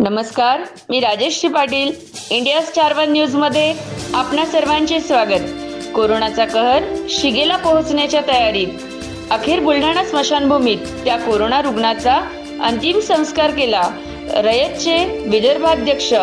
नमस्कार, मी Rajesh Patil. India Star One News मध्ये आपणा सर्वांचे स्वागत. कोरोनाचा कहर शिगेला पोहोचण्याच्या तयारीत. अखेर बुलढाणा स्मशानभूमीत त्या कोरोना रुग्णाचा अंतिम संस्कार केला. रयतचे विदर्भाध्यक्ष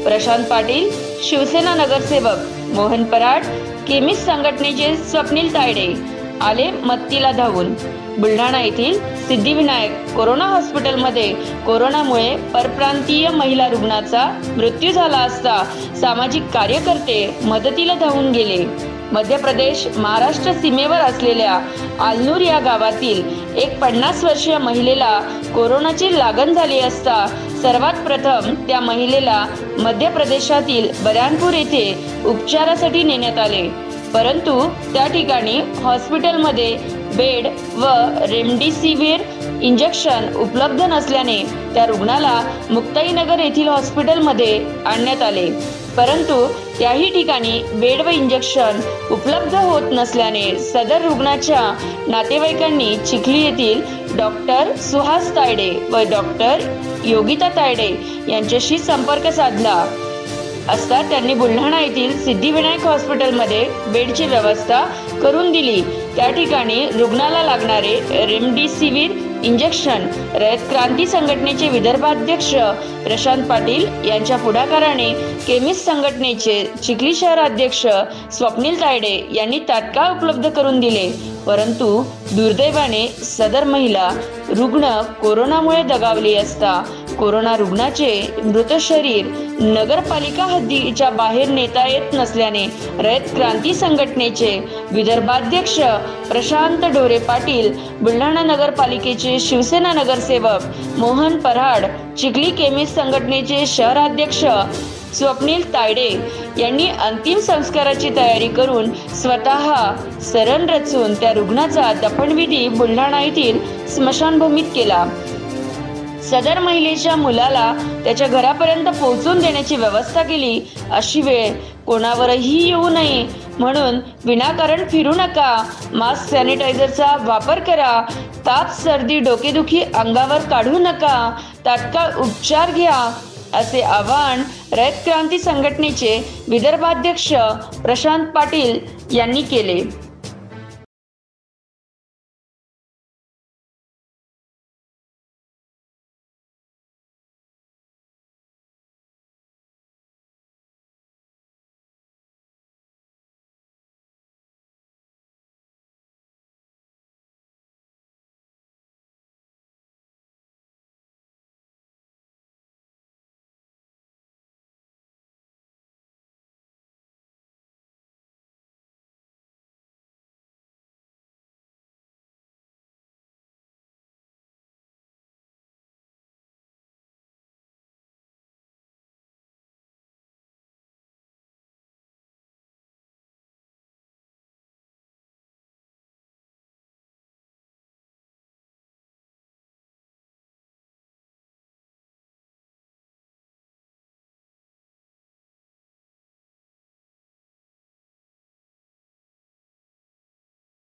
प्रशांत पाटील, शिवसेना नगरसेवक मोहन पराड, केमिस्ट संघटनेचे स्वप्नील तायडे आले मत्तीला धावून. बुलढाणा येथील सिद्धिविनायक कोरोना हॉस्पिटलमध्ये कोरोनामुळे परप्रांतीय महिला रुग्णाचा मृत्यू झाला असता सामाजिक कार्यकर्ते मदतीला धावून गेले. मध्य प्रदेश महाराष्ट्र सीमेवर असलेल्या आलनूर या गावातील एक 50 वर्षीय महिलेला कोरोनाची लागण झाली असता सर्वात प्रथम त्या महिलेला मध्य प्रदेशातील बऱ्हानपूर येथे उपचारासाठी नेण्यात आले. परंतु त्या ठिकाणी हॉस्पिटलमध्ये बेड व रेमडेसिवीर इंजेक्शन उपलब्ध नसल्याने त्या रुग्णाला मुक्ताईनगर येथील हॉस्पिटलमध्ये आणण्यात आले. परंतु त्याही ठिकाणी बेड व इंजेक्शन उपलब्ध होत नसल्याने सदर रुग्णाच्या नातेवाईकांनी चिखली येथील डॉक्टर सुहास तायडे व डॉक्टर योगिता तायडे यांच्याशी संपर्क साधला असता त्यांनी बुलढाणा येथील सिद्धिविनायक हॉस्पिटलमध्ये बेडची व्यवस्था करून दिली. त्या ठिकाणी रुग्णाला लागणारे रेमडेसिवीर इंजेक्शन रयत क्रांती संघटनेचे विदर्भाध्यक्ष प्रशांत पाटील यांच्या पुढाकाराने केमिस्ट संघटनेचे चिखली शहर अध्यक्ष स्वप्नील तायडे यांनी तात्काळ उपलब्ध करून दिले. परंतु दुर्दैवाने सदर महिला रुग्ण कोरोनामुळे दगावली असता कोरोना रुग्णाचे मृत शरीर नगरपालिका हद्दीच्या बाहेर नेता येत नसल्याने रयत क्रांती संघटनेचे विदर्भाध्यक्ष प्रशांत ढोरे पाटील, बुलढाणा नगरपालिकेचे शिवसेना नगरसेवक मोहन पराड, चिखली केमिस्ट संघटनेचे शहराध्यक्ष स्वप्नील तायडे यांनी अंतिम संस्काराची तयारी करून स्वतः सरण रचून त्या रुग्णाचा दफनविधी बुलढाणा येथील स्मशानभूमीत केला. सदर महिलेच्या मुलाला त्याच्या घरापर्यंत पोहोचून देण्याची व्यवस्था केली. अशी वेळ कोणावरही येऊ नये म्हणून विनाकारण फिरू नका, मास्क सॅनिटायझरचा वापर करा, ताप सर्दी डोकेदुखी अंगावर काढू नका, तात्काळ उपचार घ्या असे आवाहन रयत क्रांती संघटनेचे विदर्भाध्यक्ष प्रशांत पाटील यांनी केले.